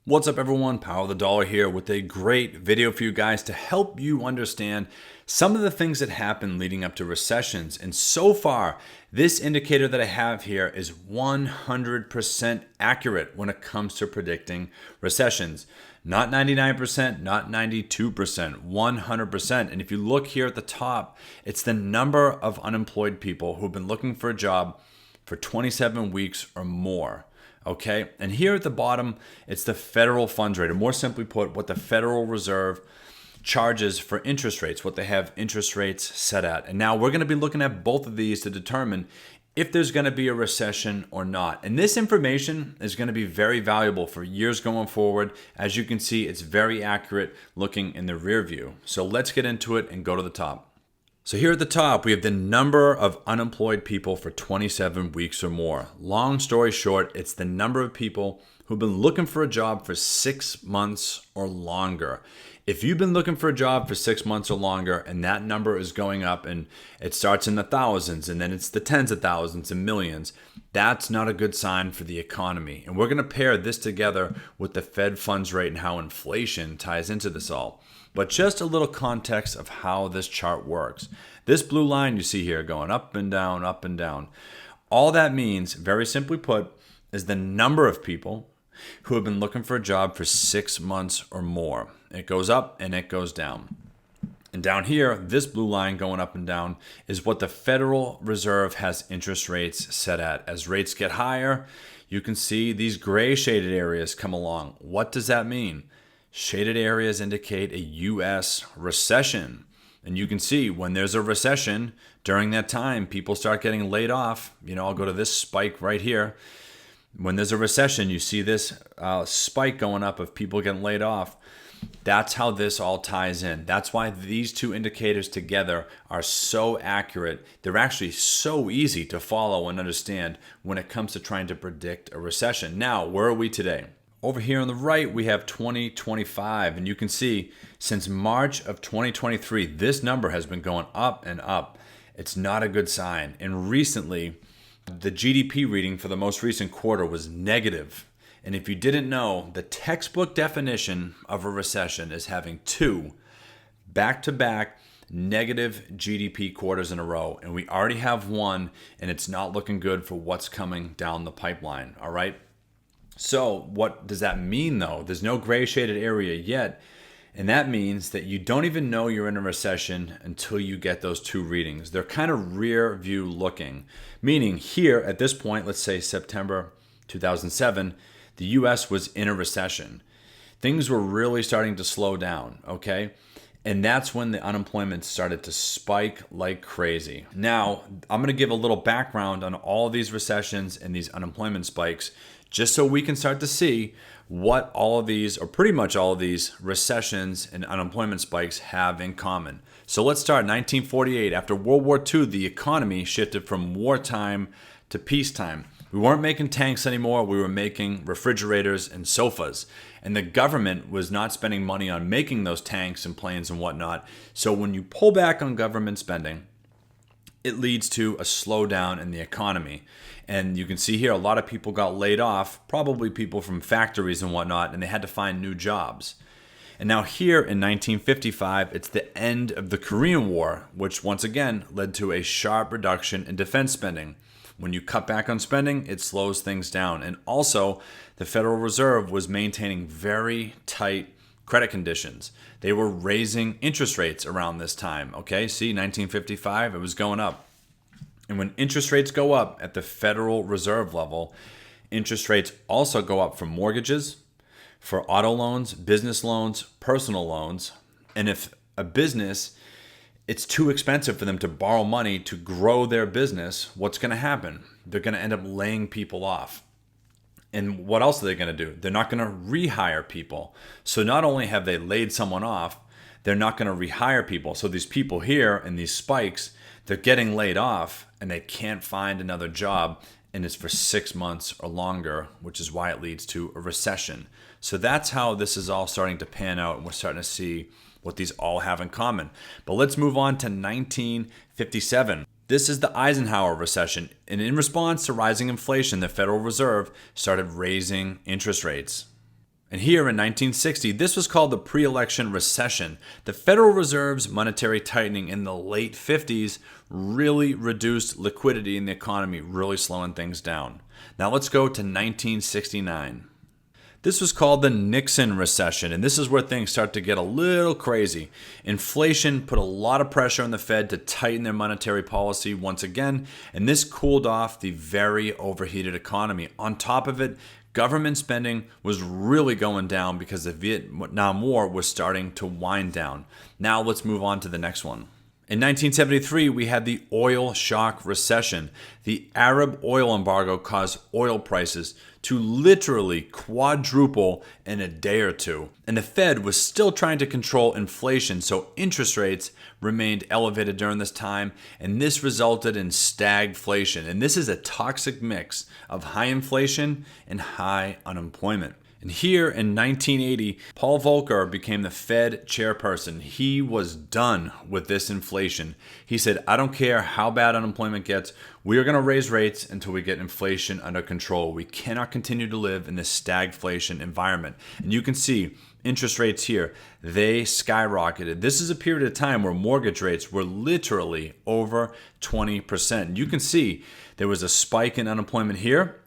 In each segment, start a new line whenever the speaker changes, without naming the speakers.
What's up everyone, Power of the Dollar here with a great video for you guys to help you understand some of the things that happen leading up to recessions. And so far, this indicator that I have here is 100% accurate when it comes to predicting recessions. Not 99%, not 92%, 100%. And if you look here at the top, it's the number of unemployed people who've been looking for a job for 27 weeks or more. Okay, and here at the bottom, it's the federal funds rate, or more simply put, what the Federal Reserve charges for interest rates, what they have interest rates set at. And now we're going to be looking at both of these to determine if there's going to be a recession or not. And this information is going to be very valuable for years going forward. As you can see, it's very accurate looking in the rear view. So let's get into it and go to the top. So here at the top, we have the number of unemployed people for 27 weeks or more. Long story short, it's the number of people who've been looking for a job for 6 months or longer. If you've been looking for a job for 6 months or longer and that number is going up and it starts in the thousands and then it's the tens of thousands and millions, that's not a good sign for the economy. And we're going to pair this together with the Fed funds rate and how inflation ties into this all. But just a little context of how this chart works. This blue line you see here going up and down, up and down. All that means, very simply put, is the number of people who have been looking for a job for 6 months or more. It goes up and it goes down. And down here, this blue line going up and down is what the Federal Reserve has interest rates set at. As rates get higher, you can see these gray shaded areas come along. What does that mean? Shaded areas indicate a U.S. recession. And you can see when there's a recession, during that time, people start getting laid off. I'll go to this spike right here. When there's a recession, you see this spike going up of people getting laid off. That's how this all ties in. That's why these two indicators together are so accurate. They're actually so easy to follow and understand when it comes to trying to predict a recession. Now, where are we today? Over here on the right, we have 2025, and you can see since March of 2023, this number has been going up and up. It's not a good sign. And recently, the GDP reading for the most recent quarter was negative. And if you didn't know, the textbook definition of a recession is having two back-to-back negative GDP quarters in a row. And we already have one, and it's not looking good for what's coming down the pipeline, all right? So what does that mean though? There's no gray shaded area yet. And that means that you don't even know you're in a recession until you get those two readings. They're kind of rear view looking, meaning here at this point, let's say September 2007, the US was in a recession. Things were really starting to slow down, okay? And that's when the unemployment started to spike like crazy. Now, I'm going to give a little background on all of these recessions and these unemployment spikes, just so we can start to see what all of these, or pretty much all of these recessions and unemployment spikes have in common. So let's start 1948. After World War II, the economy shifted from wartime to peacetime. We weren't making tanks anymore. We were making refrigerators and sofas. And the government was not spending money on making those tanks and planes and whatnot. So when you pull back on government spending, it leads to a slowdown in the economy. And you can see here a lot of people got laid off, probably people from factories and whatnot, and they had to find new jobs. And now here in 1955, it's the end of the Korean War, which once again led to a sharp reduction in defense spending. When you cut back on spending, it slows things down. And also, the Federal Reserve was maintaining very tight credit conditions. They were raising interest rates around this time. Okay, see, 1955, it was going up. And when interest rates go up at the Federal Reserve level, interest rates also go up for mortgages, for auto loans, business loans, personal loans. And if a business, it's too expensive for them to borrow money to grow their business, what's going to happen? They're going to end up laying people off. And what else are they going to do? They're not going to rehire people. So not only have they laid someone off, they're not going to rehire people. So these people here in these spikes, they're getting laid off and they can't find another job. And it's for 6 months or longer, which is why it leads to a recession. So that's how this is all starting to pan out. And we're starting to see what these all have in common. But let's move on to 1957. This is the Eisenhower recession, and in response to rising inflation, the Federal Reserve started raising interest rates. And here in 1960, this was called the pre-election recession. The Federal Reserve's monetary tightening in the late 50s really reduced liquidity in the economy, really slowing things down. Now let's go to 1969. This was called the Nixon recession, and this is where things start to get a little crazy. Inflation put a lot of pressure on the Fed to tighten their monetary policy once again, and this cooled off the very overheated economy. On top of it, government spending was really going down because the Vietnam War was starting to wind down. Now let's move on to the next one. In 1973, we had the oil shock recession. The Arab oil embargo caused oil prices to literally quadruple in a day or two. And the Fed was still trying to control inflation, so interest rates remained elevated during this time, and this resulted in stagflation. And this is a toxic mix of high inflation and high unemployment. And here in 1980, Paul Volcker became the Fed chairperson. He was done with this inflation. He said, I don't care how bad unemployment gets, we are going to raise rates until we get inflation under control. We cannot continue to live in this stagflation environment. And you can see interest rates here, they skyrocketed. This is a period of time where mortgage rates were literally over 20%. You can see there was a spike in unemployment here.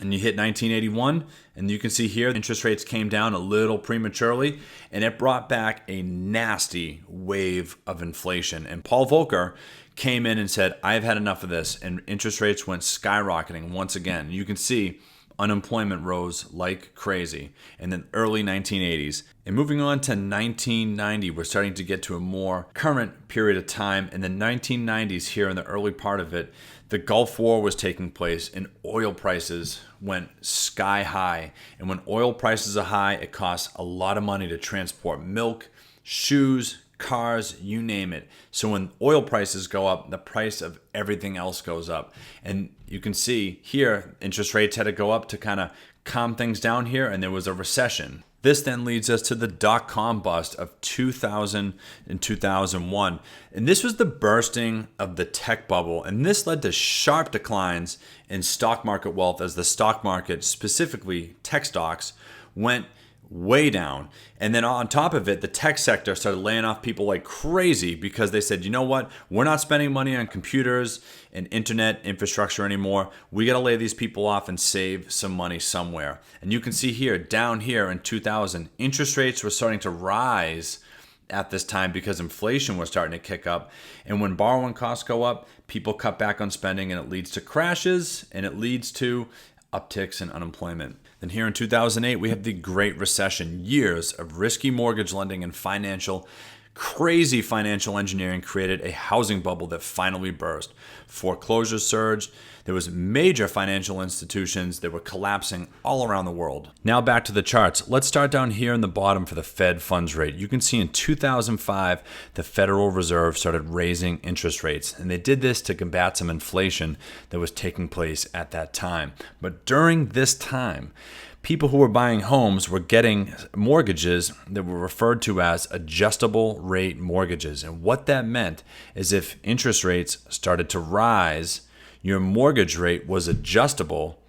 And you hit 1981, and you can see here interest rates came down a little prematurely, and it brought back a nasty wave of inflation. And Paul Volcker came in and said, I've had enough of this, and interest rates went skyrocketing once again. You can see unemployment rose like crazy in the early 1980s. And moving on to 1990, we're starting to get to a more current period of time. In the 1990s, here in the early part of it, the Gulf War was taking place and oil prices went sky high. And when oil prices are high, it costs a lot of money to transport milk, shoes, cars, you name it. So when oil prices go up, the price of everything else goes up. And you can see here, interest rates had to go up to kind of calm things down here, and there was a recession. This then leads us to the dot-com bust of 2000 and 2001. And this was the bursting of the tech bubble. And this led to sharp declines in stock market wealth as the stock market, specifically tech stocks, went way down. And then on top of it, the tech sector started laying off people like crazy because they said, you know what? We're not spending money on computers and internet infrastructure anymore. We got to lay these people off and save some money somewhere. And you can see here, down here in 2000, interest rates were starting to rise at this time because inflation was starting to kick up. And when borrowing costs go up, people cut back on spending, and it leads to crashes, and it leads to upticks in unemployment. Then here in 2008, we have the Great Recession. Years of risky mortgage lending and crazy financial engineering created a housing bubble that finally burst. Foreclosures surged. There was major financial institutions that were collapsing all around the world. Now back to the charts. Let's start down here in the bottom for the Fed funds rate. You can see in 2005, the Federal Reserve started raising interest rates, and they did this to combat some inflation that was taking place at that time. But during this time, people who were buying homes were getting mortgages that were referred to as adjustable rate mortgages. And what that meant is if interest rates started to rise, your mortgage rate was adjustable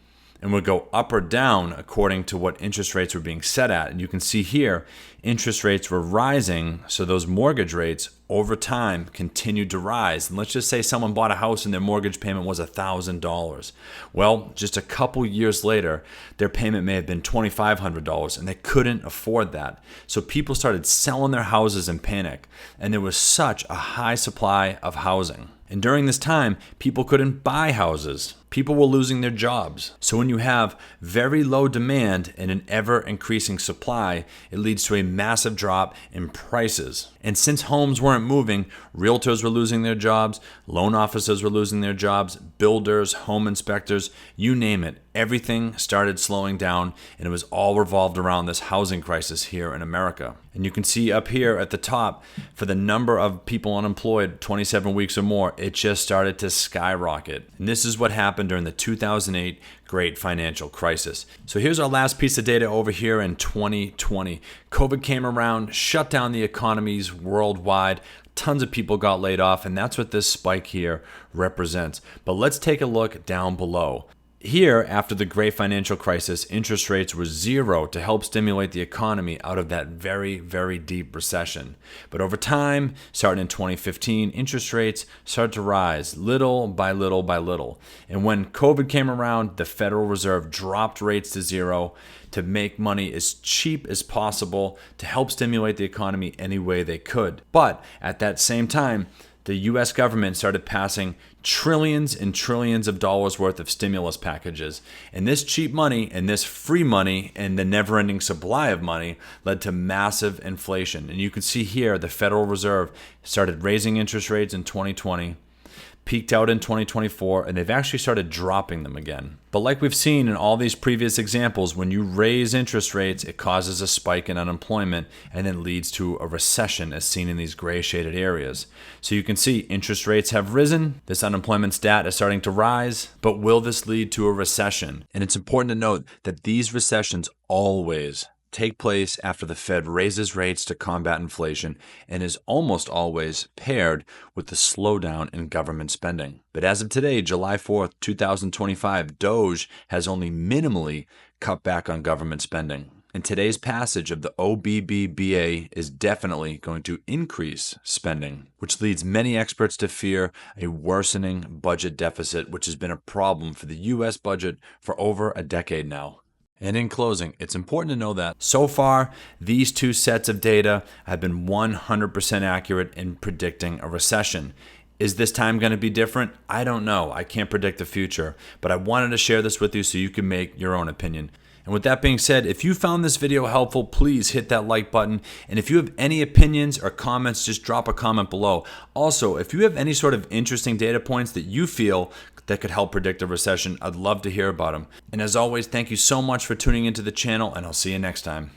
and would go up or down according to what interest rates were being set at. And you can see here, interest rates were rising, so those mortgage rates over time continued to rise. And let's just say someone bought a house and their mortgage payment was $1,000. Well, just a couple years later, their payment may have been $2,500, and they couldn't afford that. So people started selling their houses in panic, and there was such a high supply of housing. And during this time, people couldn't buy houses. People were losing their jobs. So when you have very low demand and an ever-increasing supply, it leads to a massive drop in prices. And since homes weren't moving, realtors were losing their jobs, loan officers were losing their jobs, builders, home inspectors, you name it. Everything started slowing down, and it was all revolved around this housing crisis here in America. And you can see up here at the top, for the number of people unemployed 27 weeks or more, it just started to skyrocket. And this is what happened during the 2008 Great Financial Crisis. So here's our last piece of data over here in 2020. COVID came around, shut down the economies worldwide. Tons of people got laid off, and that's what this spike here represents. But let's take a look down below. Here, after the great financial crisis, interest rates were zero to help stimulate the economy out of that very, very deep recession. But over time, starting in 2015, interest rates started to rise little by little by little. And when COVID came around, the Federal Reserve dropped rates to zero to make money as cheap as possible to help stimulate the economy any way they could. But at that same time, the US government started passing trillions and trillions of dollars worth of stimulus packages. And this cheap money and this free money and the never-ending supply of money led to massive inflation. And you can see here the Federal Reserve started raising interest rates in 2020, peaked out in 2024, and they've actually started dropping them again. But like we've seen in all these previous examples, when you raise interest rates, it causes a spike in unemployment and then leads to a recession as seen in these gray shaded areas. So you can see interest rates have risen, this unemployment stat is starting to rise, but will this lead to a recession? And it's important to note that these recessions always take place after the Fed raises rates to combat inflation and is almost always paired with the slowdown in government spending. But as of today, July 4th, 2025, Doge has only minimally cut back on government spending. And today's passage of the OBBBA is definitely going to increase spending, which leads many experts to fear a worsening budget deficit, which has been a problem for the US budget for over a decade now. And in closing, it's important to know that so far, these two sets of data have been 100% accurate in predicting a recession. Is this time going to be different? I don't know. I can't predict the future, but I wanted to share this with you so you can make your own opinion. And with that being said, if you found this video helpful, please hit that like button. And if you have any opinions or comments, just drop a comment below. Also, if you have any sort of interesting data points that you feel that could help predict a recession, I'd love to hear about them. And as always, thank you so much for tuning into the channel, and I'll see you next time.